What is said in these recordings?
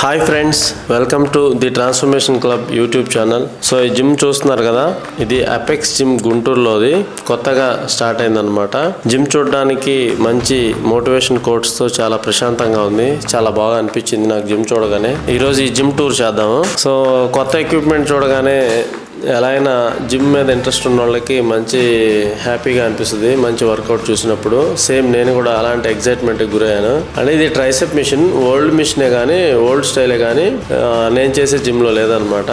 Hi friends, welcome to the transformation club YouTube channel. So ఈ gym చూస్తున్నారు కదా, ఇది అపెక్స్ జిమ్ గుంటూరులోది కొత్తగా స్టార్ట్ అయిందనమాట. జిమ్ చూడడానికి మంచి మోటివేషన్ కోట్స్తో చాలా ప్రశాంతంగా ఉంది. చాలా బాగా అనిపించింది నాకు జిమ్ చూడగానే. ఈరోజు ఈ జిమ్ టూర్ చేద్దాము. సో కొత్త ఎక్విప్మెంట్ చూడగానే ఎలా అయినా జిమ్ మీద ఇంట్రెస్ట్ ఉన్న వాళ్ళకి మంచి హ్యాపీగా అనిపిస్తుంది మంచి వర్కౌట్ చూసినప్పుడు. సేమ్ నేను కూడా అలాంటి ఎగ్జైట్మెంట్కి గురయ్యాను. అంటే ఇది ట్రైసెప్ మిషన్, ఓల్డ్ మిషనే కానీ ఓల్డ్ స్టైలే కానీ నేను చేసే జిమ్లో లేదనమాట.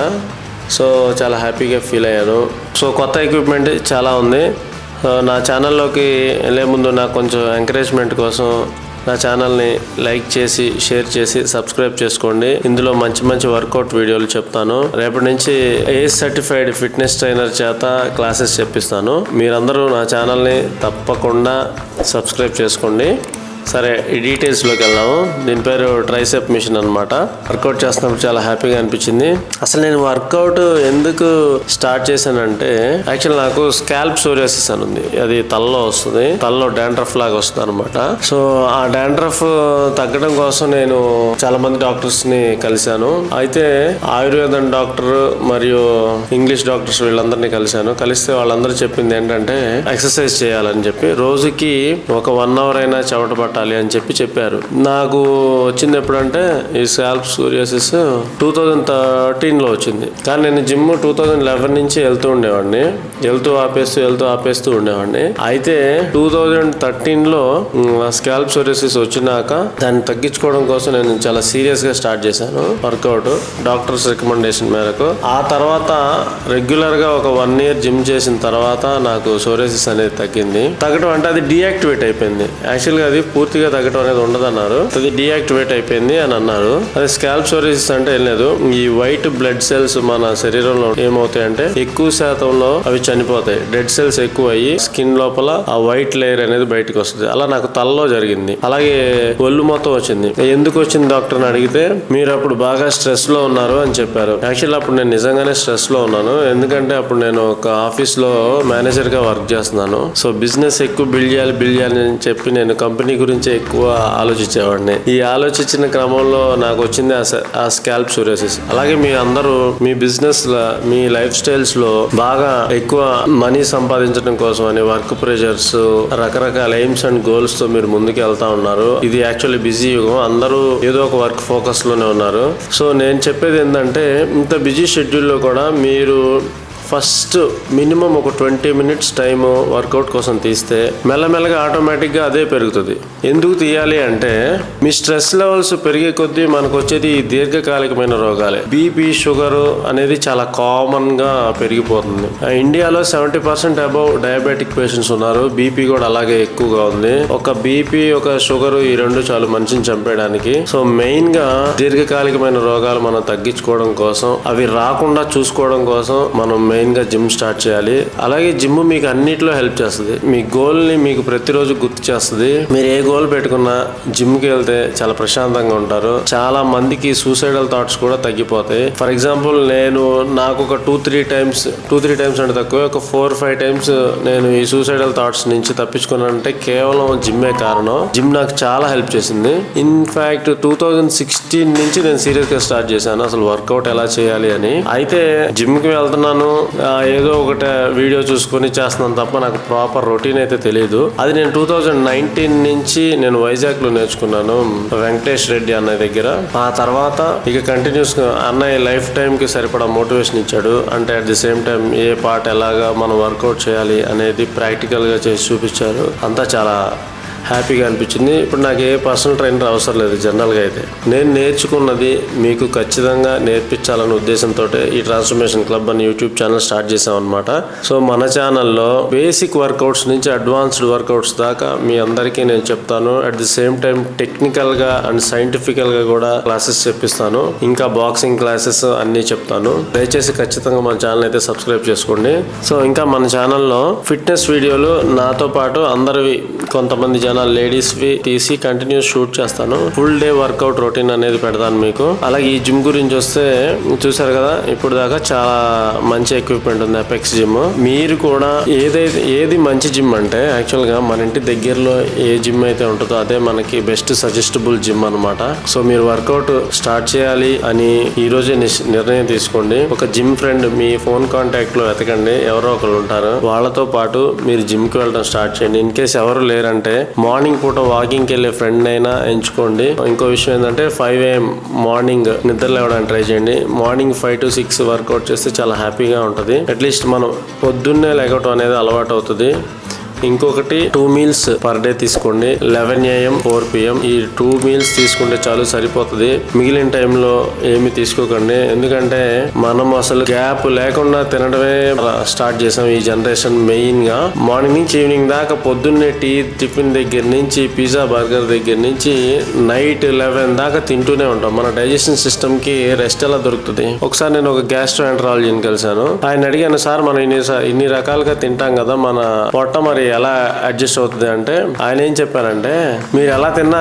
సో చాలా హ్యాపీగా ఫీల్ అయ్యాను. సో కొత్త ఎక్విప్మెంట్ చాలా ఉంది. నా ఛానల్లోకి వెళ్ళే ముందు నాకు కొంచెం ఎంకరేజ్మెంట్ కోసం నా ఛానల్ని లైక్ చేసి షేర్ చేసి సబ్స్క్రైబ్ చేసుకోండి. ఇందులో మంచి మంచి వర్కౌట్ వీడియోలు చెప్తాను. రేపటి నుంచి ఏజ్ సర్టిఫైడ్ ఫిట్నెస్ ట్రైనర్ చేత క్లాసెస్ చెప్పిస్తాను. మీరందరూ నా ఛానల్ని తప్పకుండా సబ్స్క్రైబ్ చేసుకోండి. సరే, ఈ డీటెయిల్స్లోకి వెళ్దాము. దీని పేరు ట్రైసెప్ మిషన్ అనమాట. వర్కౌట్ చేస్తున్నప్పుడు చాలా హ్యాపీగా అనిపించింది. అసలు నేను వర్కౌట్ ఎందుకు స్టార్ట్ చేశానంటే, యాక్చువల్ నాకు స్కాల్ప్ సోరియాసిస్ అని ఉంది. అది తలలో వస్తుంది, తలలో డాండ్రఫ్ లాగా వస్తుంది అనమాట. సో ఆ డాండ్రఫ్ తగ్గడం కోసం నేను చాలా మంది డాక్టర్స్ ని కలిశాను. అయితే ఆయుర్వేదం డాక్టర్ మరియు ఇంగ్లీష్ డాక్టర్స్ వీళ్ళందరినీ కలిస్తే వాళ్ళందరూ చెప్పింది ఏంటంటే ఎక్సర్సైజ్ చేయాలని చెప్పి, రోజుకి ఒక 1 hour అయినా చెమట పట్టాలి అని చెప్పారు. నాకు వచ్చింది ఎప్పుడంటే ఈ స్కాల్ప్ సోరియాసిస్ 2013లో వచ్చింది. కానీ నేను జిమ్ 2011 నుంచి వెళ్తూ ఉండేవాడిని. ఆపేస్తూ ఉండేవాడిని. అయితే 2013లో స్కాల్ప్ సోరియాసిస్ వచ్చినాక దాన్ని తగ్గించుకోవడం కోసం నేను చాలా సీరియస్ గా స్టార్ట్ చేశాను వర్కౌట్, డాక్టర్స్ రికమెండేషన్ మేరకు. ఆ తర్వాత రెగ్యులర్ గా ఒక 1 year జిమ్ చేసిన తర్వాత నాకు సోరియాసిస్ అనేది తగ్గడం అంటే అది డీయాక్టివేట్ అయిపోయింది. యాక్చువల్ గా అది పూర్తిగా తగ్గడం అనేది ఉండదన్నారు. అది డీయాక్టివేట్ అయిపోయింది అని అన్నారు. అది స్కాల్ప్ సోరియాసిస్ అంటే ఏం లేదు, ఈ వైట్ బ్లడ్ సెల్స్ మన శరీరంలో ఏమవుతాయంటే ఎక్కువ శాతంలో అవి చనిపోతాయి. డెడ్ సెల్స్ ఎక్కువ అయ్యి స్కిన్ లోపల ఆ వైట్ లేయర్ అనేది బయటకు వస్తుంది. అలా నాకు తలలో జరిగింది. అలాగే ఒళ్ళు మొత్తం వచ్చింది. ఎందుకు వచ్చింది డాక్టర్ అని అడిగితే, మీరు అప్పుడు బాగా స్ట్రెస్ లో ఉన్నారు అని చెప్పారు. యాక్చువల్ అప్పుడు నేను నిజంగానే స్ట్రెస్ లో ఉన్నాను. ఎందుకంటే అప్పుడు నేను ఒక ఆఫీస్ లో మేనేజర్ గా వర్క్ చేస్తున్నాను. సో బిజినెస్ ఎక్కువ బిల్డ్ చేయాలి అని చెప్పి నేను కంపెనీ గురించి ఎక్కువ ఆలోచించేవాడిని. ఈ ఆలోచించిన క్రమంలో నాకు వచ్చింది ఆ స్కాల్ప్ సోరియాసిస్. అలాగే మీ అందరూ మీ బిజినెస్ మీ లైఫ్ స్టైల్స్ లో బాగా ఎక్కువ మనీ సంపాదించడం కోసం అని వర్క్ ప్రెషర్స్, రకరకాల ఎయిమ్స్ అండ్ గోల్స్ తో మీరు ముందుకు వెళ్తా ఉన్నారు. ఇది యాక్చువల్లీ బిజీ యుగం. అందరూ ఏదో ఒక వర్క్ ఫోకస్ లోనే ఉన్నారు. సో నేను చెప్పేది ఏంటంటే, ఇంత బిజీ షెడ్యూల్లో కూడా మీరు ఫస్ట్ మినిమం ఒక 20 minutes టైం వర్కౌట్ కోసం తీస్తే మెల్లమెల్లగా ఆటోమేటిక్గా అదే పెరుగుతుంది. ఎందుకు తీయాలి అంటే, మీ స్ట్రెస్ లెవెల్స్ పెరిగే కొద్దీ మనకు వచ్చేది ఈ దీర్ఘకాలికమైన రోగాలే. బీపీ, షుగర్ అనేది చాలా కామన్గా పెరిగిపోతుంది. ఇండియాలో 70% అబౌవ్ డయాబెటిక్ పేషెంట్స్ ఉన్నారు. బీపీ కూడా అలాగే ఎక్కువగా ఉంది. ఒక బీపీ, ఒక షుగర్, ఈ రెండు చాలు మనిషిని చంపేయడానికి. సో మెయిన్గా దీర్ఘకాలికమైన రోగాలు మనం తగ్గించుకోవడం కోసం, అవి రాకుండా చూసుకోవడం కోసం మనం మెయిన్ గా జిమ్ స్టార్ట్ చేయాలి. అలాగే జిమ్ మీకు అన్నిట్లో హెల్ప్ చేస్తుంది. మీ గోల్ ని మీకు ప్రతిరోజు గుర్తు చేస్తుంది. మీరు ఏ గోల్ పెట్టుకున్నా జిమ్ కి వెళ్తే చాలా ప్రశాంతంగా ఉంటారు. చాలా మందికి సూసైడల్ థాట్స్ కూడా తగ్గిపోతాయి. ఫర్ ఎగ్జాంపుల్ నాకు ఒక 2-3 టైమ్స్ అంటే తక్కువ, ఒక 4-5 టైమ్స్ నేను ఈ సూసైడల్ థాట్స్ నుంచి తప్పించుకున్నానంటే కేవలం జిమ్మే కారణం. జిమ్ నాకు చాలా హెల్ప్ చేసింది. ఇన్ఫాక్ట్ 2016 నుంచి నేను సీరియస్ గా స్టార్ట్ చేశాను అసలు వర్కౌట్ ఎలా చేయాలి అని. అయితే జిమ్ కి వెళ్తున్నాను, ఏదో ఒకటి వీడియో చూసుకొని చేస్తున్నాను తప్ప నాకు ప్రాపర్ రొటీన్ అయితే తెలియదు. అది నేను 2019 నుంచి నేను వైజాగ్ లో నేర్చుకున్నాను, వెంకటేష్ రెడ్డి అన్నయ్య దగ్గర. ఆ తర్వాత ఇక కంటిన్యూస్ అన్నయ్య లైఫ్ టైం కి సరిపడా మోటివేషన్ ఇచ్చాడు. అంటే at the same time A part ఎలాగా మనం వర్కౌట్ చేయాలి అనేది ప్రాక్టికల్ గా చేసి చూపించారు. అంతా చాలా హ్యాపీగా అనిపించింది. ఇప్పుడు నాకు ఏ పర్సనల్ ట్రైనర్ అవసరం లేదు. జనరల్గా అయితే నేను నేర్చుకున్నది మీకు ఖచ్చితంగా నేర్పించాలనే ఉద్దేశంతో ఈ ట్రాన్స్ఫర్మేషన్ క్లబ్ అని యూట్యూబ్ ఛానల్ స్టార్ట్ చేసాం అనమాట. సో మన ఛానల్లో బేసిక్ వర్కౌట్స్ నుంచి అడ్వాన్స్డ్ వర్కౌట్స్ దాకా మీ అందరికీ నేను చెప్తాను. At the same time technical గా అండ్ సైంటిఫికల్ గా కూడా క్లాసెస్ చెప్పిస్తాను. ఇంకా బాక్సింగ్ క్లాసెస్ అన్ని చెప్తాను. దయచేసి ఖచ్చితంగా మన ఛానల్ అయితే సబ్స్క్రైబ్ చేసుకోండి. సో ఇంకా మన ఛానల్లో ఫిట్నెస్ వీడియోలు నాతో పాటు అందరివి కొంతమంది జనాలు లేడీస్వి తీసి కంటిన్యూస్ షూట్ చేస్తాను. ఫుల్ డే వర్కౌట్ రొటీన్ అనేది పెడతాను మీకు. అలాగే ఈ జిమ్ గురించి వస్తే చూసారు కదా, ఇప్పుడు దాకా చాలా మంచి ఎక్విప్మెంట్ ఉంది అపెక్స్ జిమ్. మీరు కూడా ఏది మంచి జిమ్ అంటే యాక్చువల్ గా మన ఇంటి దగ్గరలో ఏ జిమ్ అయితే ఉంటుందో అదే మనకి బెస్ట్ సజెస్టబుల్ జిమ్ అన్నమాట. సో మీరు వర్కౌట్ స్టార్ట్ చేయాలి అని ఈ రోజే నిర్ణయం తీసుకోండి. ఒక జిమ్ ఫ్రెండ్ మీ ఫోన్ కాంటాక్ట్ లో వెతకండి, ఎవరో ఒకరు ఉంటారు. వాళ్ళతో పాటు మీరు జిమ్ కి వెళ్ళడం స్టార్ట్ చేయండి. ఇన్ కేసు ఎవరు లేరంటే మార్నింగ్ పూట వాకింగ్ కి వెళ్ళే ఫ్రెండ్ అయినా ఎంచుకోండి. ఇంకో విషయం ఏంటంటే 5 AM మార్నింగ్ నిద్ర లేవడానికి ట్రై చేయండి. మార్నింగ్ 5 to 6 వర్కౌట్ చేస్తే చాలా హ్యాపీగా ఉంటుంది. అట్లీస్ట్ మనం పొద్దున్నే లేకటం అనేది అలవాటు అవుతుంది. ఇంకొకటి 2 meals పర్ డే తీసుకోండి. 11 AM 4 PM ఈ 2 meals తీసుకుంటే చాలు, సరిపోతుంది. మిగిలిన టైంలో ఏమి తీసుకోకండి. ఎందుకంటే మనం అసలు గ్యాప్ లేకుండా తినడమే స్టార్ట్ చేసాం ఈ జనరేషన్. మెయిన్ గా మార్నింగ్ నుంచి ఈవినింగ్ దాకా పొద్దున్నే టీ టిఫిన్ దగ్గర నుంచి పిజ్జా బర్గర్ దగ్గర నుంచి నైట్ 11 దాకా తింటూనే ఉంటాం. మన డైజెషన్ సిస్టమ్ కి రెస్ట్ ఎలా దొరుకుతుంది? ఒకసారి నేను ఒక గ్యాస్ట్రోఎంటరాలజీని కలిశాను. ఆయన అడిగాను, సార్ మనం ఇన్ని రకాలుగా తింటాం కదా, మన పొట్ట మరి ఎలా అడ్జస్ట్ అవుతుంది అంటే, ఆయన ఏం చెప్పారంటే, మీరు ఎలా తిన్నా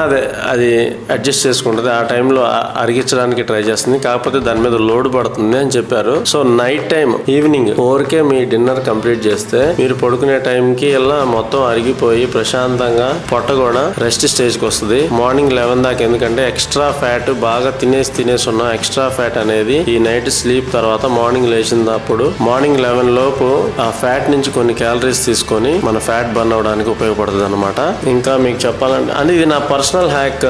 అది అడ్జస్ట్ చేసుకుంటుంది. ఆ టైంలో అరిగించడానికి ట్రై చేస్తుంది, కాకపోతే దాని మీద లోడ్ పడుతుంది అని చెప్పారు. సో నైట్ టైం ఈవినింగ్ 4కే మీ డిన్నర్ కంప్లీట్ చేస్తే మీరు పడుకునే టైంకి ఇలా మొత్తం అరిగిపోయి ప్రశాంతంగా పొట్ట కూడా రెస్ట్ స్టేజ్కి వస్తుంది. మార్నింగ్ 11 దాకా, ఎందుకంటే ఎక్స్ట్రా ఫ్యాట్ బాగా తినేసి ఉన్న ఎక్స్ట్రా ఫ్యాట్ అనేది ఈ నైట్ స్లీప్ తర్వాత మార్నింగ్ లేచినప్పుడు మార్నింగ్ 11 లోపు ఆ ఫ్యాట్ నుంచి కొన్ని క్యాలరీస్ తీసుకొని మన ఫ్యాట్ బర్న్ అవడానికి ఉపయోగపడుతుంది అనమాట. ఇంకా మీకు చెప్పాలంటే అని ఇది నా పర్సనల్ హ్యాక్.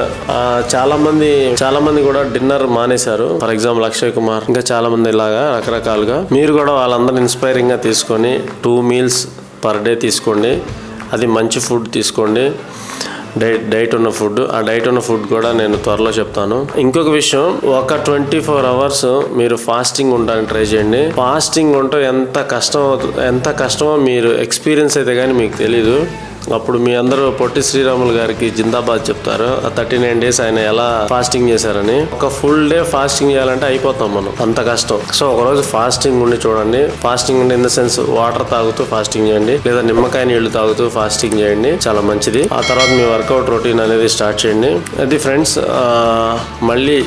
చాలా మంది కూడా డిన్నర్ మానేశారు. ఫర్ ఎగ్జాంపుల్ అక్షయ్ కుమార్, ఇంకా చాలా మంది ఇలాగా రకరకాలుగా. మీరు కూడా వాళ్ళందరూ ఇన్స్పైరింగ్ గా తీసుకొని 2 meals పర్ డే తీసుకోండి. అది మంచి ఫుడ్ తీసుకోండి, డైట్ ఉన్న ఫుడ్. ఆ డైట్ ఉన్న ఫుడ్ కూడా నేను త్వరలో చెప్తాను. ఇంకొక విషయం, ఒక 24 hours మీరు ఫాస్టింగ్ ఉండడానికి ట్రై చేయండి. ఫాస్టింగ్ ఉంటే ఎంత కష్టమో మీరు ఎక్స్పీరియన్స్ అయితే కానీ మీకు తెలీదు. అప్పుడు మీ అందరూ పొట్టి శ్రీరాములు గారికి జిందాబాద్ చెప్తారు. 39 days ఆయన ఎలా ఫాస్టింగ్ చేశారని. ఒక ఫుల్ డే ఫాస్టింగ్ చేయాలంటే అయిపోతాం మనం, అంత కష్టం. సో ఒకరోజు ఫాస్టింగ్ ఉండి చూడండి. ఫాస్టింగ్ ఉండి ఇన్ ద సెన్స్ వాటర్ తాగుతూ ఫాస్టింగ్ చేయండి, లేదా నిమ్మకాయ నీళ్లు తాగుతూ ఫాస్టింగ్ చేయండి, చాలా మంచిది. ఆ తర్వాత మీ వర్కౌట్ రొటీన్ అనేది స్టార్ట్ చేయండి. అది ఫ్రెండ్స్, మళ్ళీ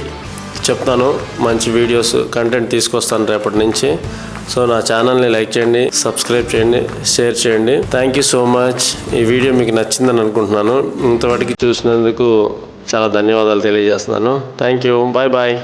చెప్తాను, మంచి వీడియోస్ కంటెంట్ తీసుకొస్తాను రేపటి నుంచి. సో నా ఛానల్ని లైక్ చేయండి, సబ్స్క్రైబ్ చేయండి, షేర్ చేయండి. Thank you so much. ఈ వీడియో మీకు నచ్చిందని అనుకుంటున్నాను. ఇంతవరకు చూసినందుకు చాలా ధన్యవాదాలు తెలియజేస్తున్నాను. Thank you. Bye bye.